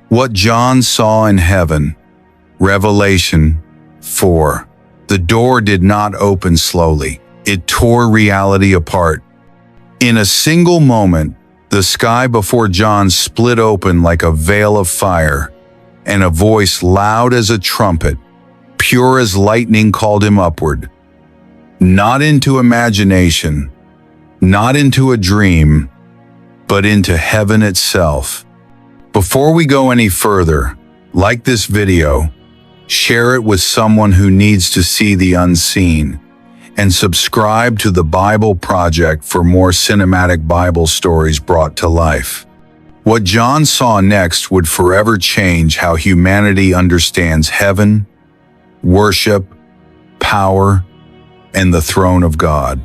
What John saw in heaven. Revelation 4. The door did not open slowly. It tore reality apart. In a single moment, the sky before John split open like a veil of fire, and a voice loud as a trumpet, pure as lightning, called him upward. Not into imagination, not into a dream, but into heaven itself. Before we go any further, like this video, share it with someone who needs to see the unseen, and subscribe to the Bible Project for more cinematic Bible stories brought to life. What John saw next would forever change how humanity understands heaven, worship, power, and the throne of God.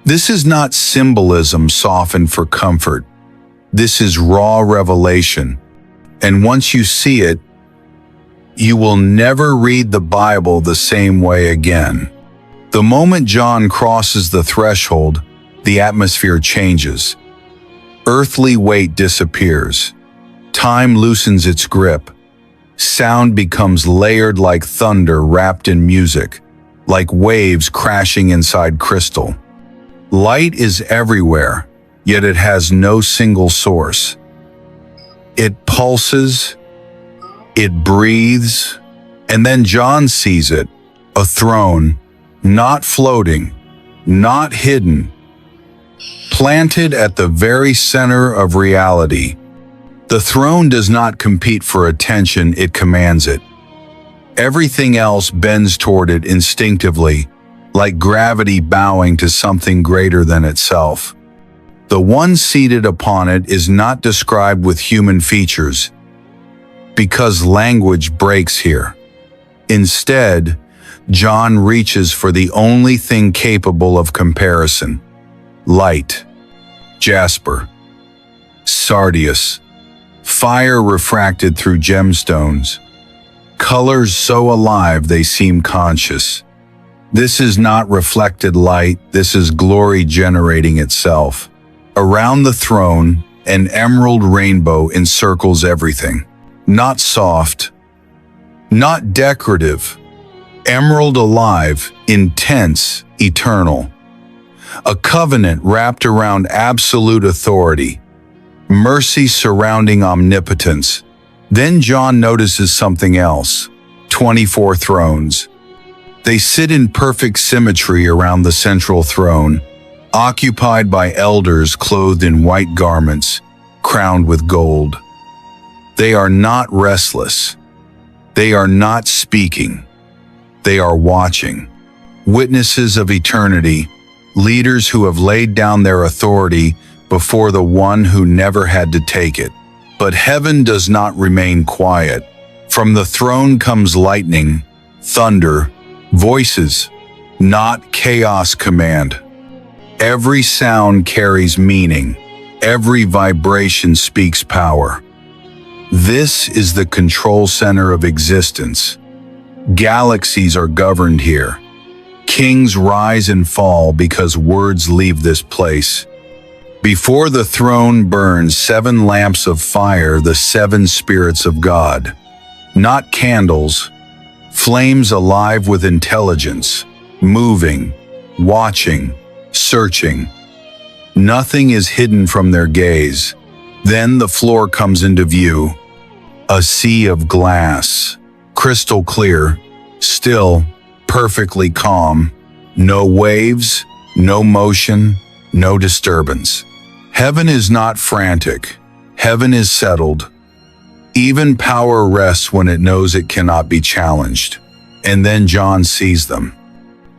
This is not symbolism softened for comfort. This is raw revelation. And once you see it, you will never read the Bible the same way again. The moment John crosses the threshold, the atmosphere changes. Earthly weight disappears. Time loosens its grip. Sound becomes layered like thunder wrapped in music, like waves crashing inside crystal. Light is everywhere, yet it has no single source. It pulses, it breathes, and then John sees it, a throne, not floating, not hidden, planted at the very center of reality. The throne does not compete for attention, it commands it. Everything else bends toward it instinctively, like gravity bowing to something greater than itself. The one seated upon it is not described with human features, because language breaks here. Instead, John reaches for the only thing capable of comparison: light, jasper, sardius, fire refracted through gemstones, colors so alive they seem conscious. This is not reflected light, this is glory generating itself. Around the throne, an emerald rainbow encircles everything. Not soft, not decorative. Emerald alive, intense, eternal. A covenant wrapped around absolute authority. Mercy surrounding omnipotence. Then John notices something else. 24 thrones. They sit in perfect symmetry around the central throne, occupied by elders clothed in white garments, crowned with gold. They are not restless. They are not speaking. They are watching. Witnesses of eternity, leaders who have laid down their authority before the one who never had to take it. But heaven does not remain quiet. From the throne comes lightning, thunder, voices, not chaos command. Every sound carries meaning. Every vibration speaks power. This is the control center of existence. Galaxies are governed here. Kings rise and fall because words leave this place. Before the throne burns 7 lamps of fire, the 7 spirits of God. Not candles, flames alive with intelligence, moving, watching, searching. Nothing is hidden from their gaze. Then the floor comes into view. A sea of glass, crystal clear, still, perfectly calm. No waves, no motion, no disturbance. Heaven is not frantic. Heaven is settled. Even power rests when it knows it cannot be challenged. And then John sees them.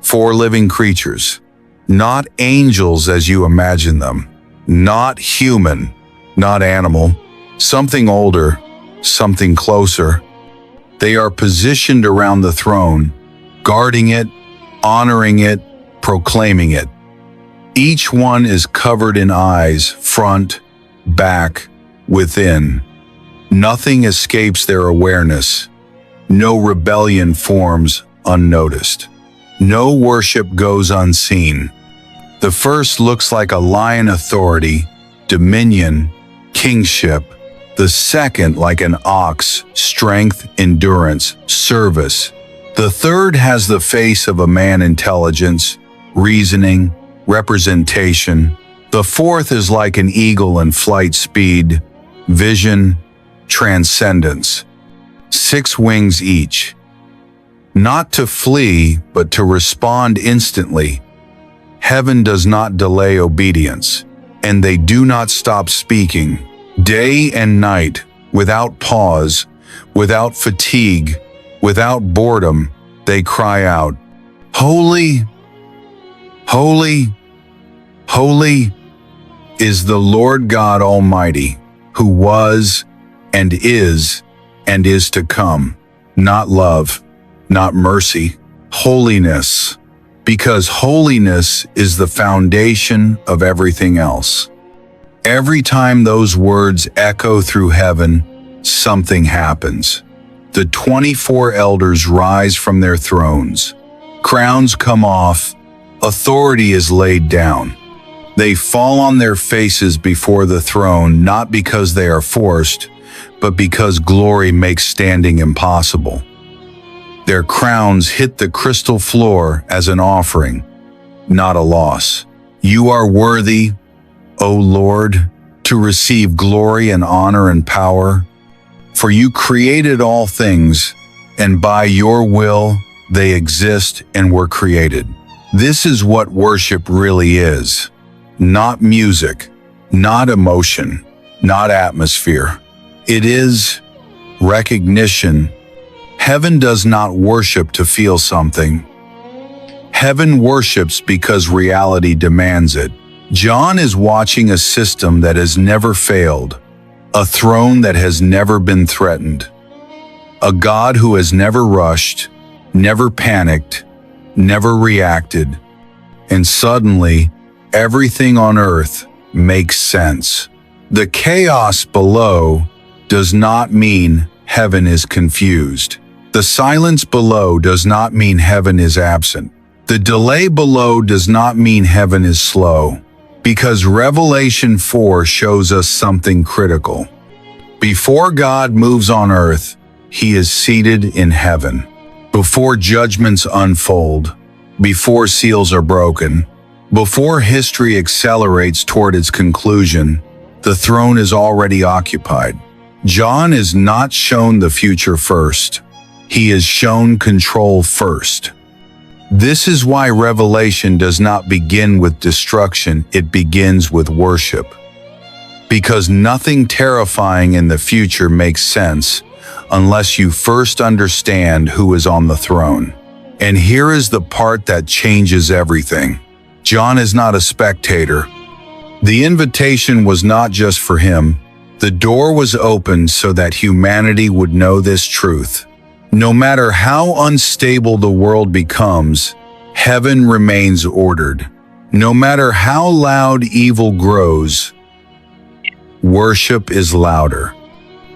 4 living creatures. Not angels as you imagine them. Not human. Not animal. Something older. Something closer. They are positioned around the throne, guarding it, honoring it, proclaiming it. Each one is covered in eyes, front, back, within. Nothing escapes their awareness. No rebellion forms unnoticed. No worship goes unseen. The first looks like a lion authority, dominion, kingship. The second like an ox, strength, endurance, service. The third has the face of a man, intelligence, reasoning, representation. The fourth is like an eagle in flight, speed, vision, transcendence. 6 wings each. Not to flee, but to respond instantly. Heaven does not delay obedience, and they do not stop speaking. Day and night, without pause, without fatigue, without boredom, they cry out, "Holy, holy, holy is the Lord God Almighty, who was and is to come." Not love, not mercy, holiness, because holiness is the foundation of everything else. Every time those words echo through heaven, something happens. The 24 elders rise from their thrones. Crowns come off. Authority is laid down. They fall on their faces before the throne, not because they are forced, but because glory makes standing impossible. Their crowns hit the crystal floor as an offering, not a loss. You are worthy, O Lord, to receive glory and honor and power. For you created all things, and by your will they exist and were created. This is what worship really is. Not music, not emotion, not atmosphere. It is recognition. Heaven does not worship to feel something. Heaven worships because reality demands it. John is watching a system that has never failed, a throne that has never been threatened, a God who has never rushed, never panicked, never reacted, and suddenly, everything on earth makes sense. The chaos below does not mean heaven is confused. The silence below does not mean heaven is absent. The delay below does not mean heaven is slow. Because Revelation 4 shows us something critical. Before God moves on earth, he is seated in heaven. Before judgments unfold, before seals are broken, before history accelerates toward its conclusion, the throne is already occupied. John is not shown the future first. He is shown control first. This is why Revelation does not begin with destruction, it begins with worship. Because nothing terrifying in the future makes sense unless you first understand who is on the throne. And here is the part that changes everything. John is not a spectator. The invitation was not just for him. The door was opened so that humanity would know this truth. No matter how unstable the world becomes, heaven remains ordered. No matter how loud evil grows, worship is louder.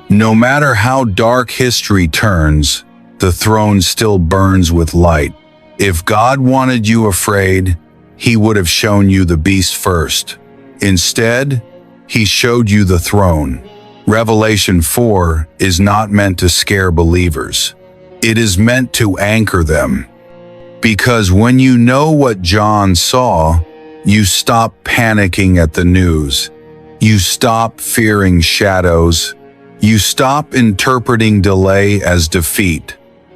No matter how dark history turns, the throne still burns with light. If God wanted you afraid, he would have shown you the beast first. Instead, he showed you the throne. Revelation 4 is not meant to scare believers. It is meant to anchor them. Because when you know what John saw, you stop panicking at the news. You stop fearing shadows. You stop interpreting delay as defeat.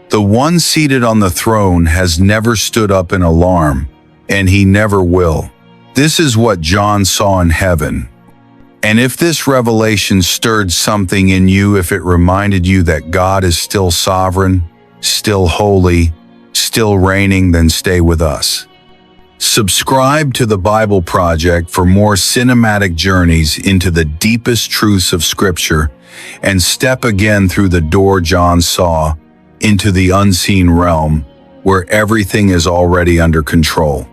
The one seated on the throne has never stood up in alarm, and he never will. This is what John saw in heaven. And if this revelation stirred something in you, if it reminded you that God is still sovereign, still holy, still reigning, then stay with us. Subscribe to the Bible Project for more cinematic journeys into the deepest truths of Scripture and step again through the door John saw into the unseen realm where everything is already under control.